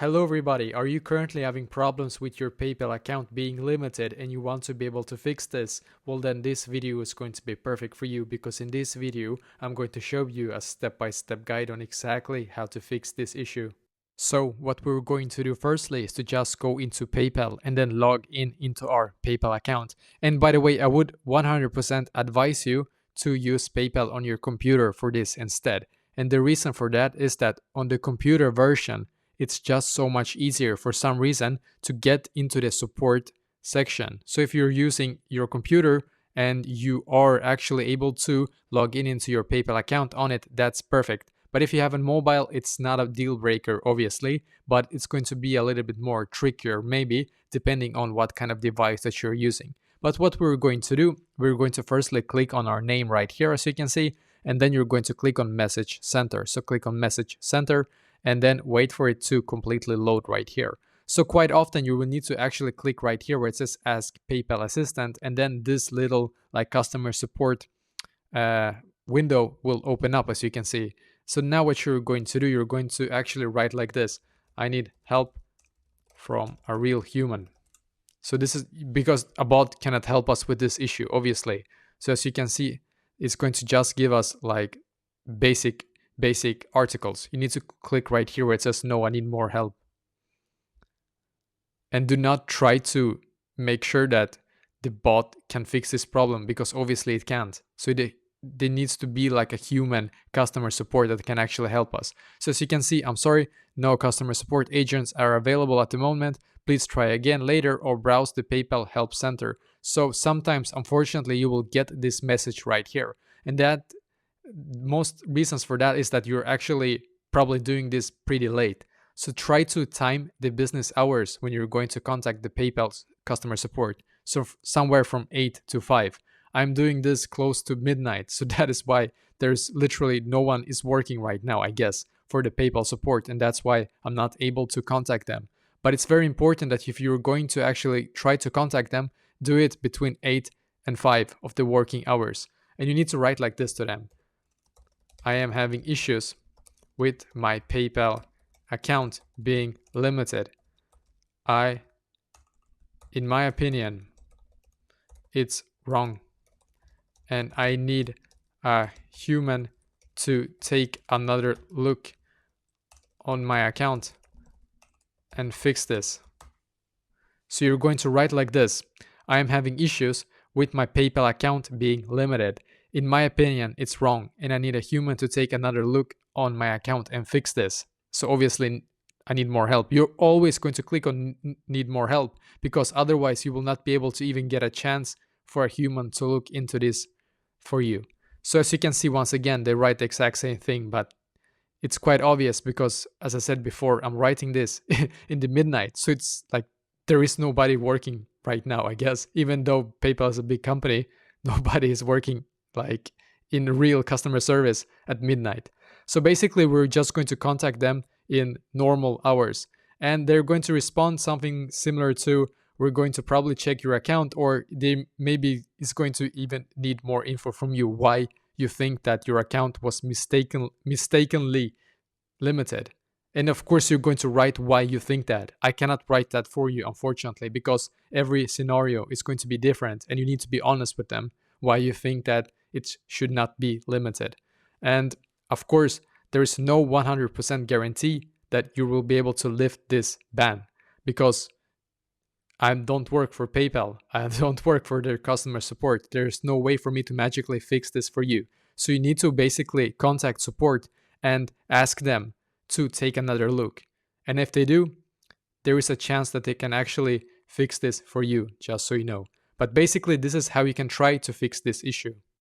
Hello everybody, are you currently having problems with your PayPal account being limited and you want to be able to fix this? Well then this video is going to be perfect for you because in this video I'm going to show you a step-by-step guide on exactly how to fix this issue. So what we're going to do firstly is to just go into PayPal and then log in into our PayPal account. And by the way, I would 100% advise you to use PayPal on your computer for this instead. And the reason for that is that on the computer version, it's just so much easier for some reason to get into the support section. So if you're using your computer and you are actually able to log in into your PayPal account on it, that's perfect. But if you have a mobile, it's not a deal breaker, obviously, but it's going to be a little bit more trickier, maybe, depending on what kind of device that you're using. But what we're going to do, we're going to firstly click on our name right here, as you can see, and then you're going to click on Message Center. So click on Message Center, and then wait for it to completely load right here. So quite often you will need to actually click right here where it says Ask PayPal Assistant, and then this little like customer support window will open up, as you can see. So now what you're going to do, you're going to actually write like this: I need help from a real human. So this is because a bot cannot help us with this issue, obviously. So as you can see, it's going to just give us like basic articles. You need to click right here where it says no, I need more help. And do not try to make sure that the bot can fix this problem because obviously it can't. So there needs to be like a human customer support that can actually help us. So as you can see, I'm sorry, no customer support agents are available at the moment. Please try again later or browse the PayPal Help Center. So sometimes, unfortunately, you will get this message right here. And that most reasons for that is that you're actually probably doing this pretty late. So try to time the business hours when you're going to contact the PayPal's customer support. So somewhere from 8 to 5. I'm doing this close to midnight. So that is why there's literally no one is working right now, I guess, for the PayPal support. And that's why I'm not able to contact them. But it's very important that if you're going to actually try to contact them, do it between 8 and 5 of the working hours. And you need to write like this to them: I am having issues with my PayPal account being limited. In my opinion, it's wrong. And I need a human to take another look on my account and fix this. So you're going to write like this: I am having issues with my PayPal account being limited. In my opinion, it's wrong, and I need a human to take another look on my account and fix this. So obviously, I need more help. You're always going to click on need more help because otherwise you will not be able to even get a chance for a human to look into this for you. So as you can see, once again, they write the exact same thing, but it's quite obvious because, as I said before, I'm writing this in the midnight. So it's like there is nobody working right now, I guess. Even though PayPal is a big company, nobody is working like in real customer service at midnight. So basically, we're just going to contact them in normal hours. And they're going to respond something similar to, we're going to probably check your account, or they maybe is going to even need more info from you, why you think that your account was mistakenly limited. And of course, you're going to write why you think that. I cannot write that for you, unfortunately, because every scenario is going to be different and you need to be honest with them why you think that it should not be limited. And of course, there is no 100% guarantee that you will be able to lift this ban because I don't work for PayPal. I don't work for their customer support. There's no way for me to magically fix this for you. So you need to basically contact support and ask them to take another look. And if they do, there is a chance that they can actually fix this for you, just so you know. But basically, this is how you can try to fix this issue.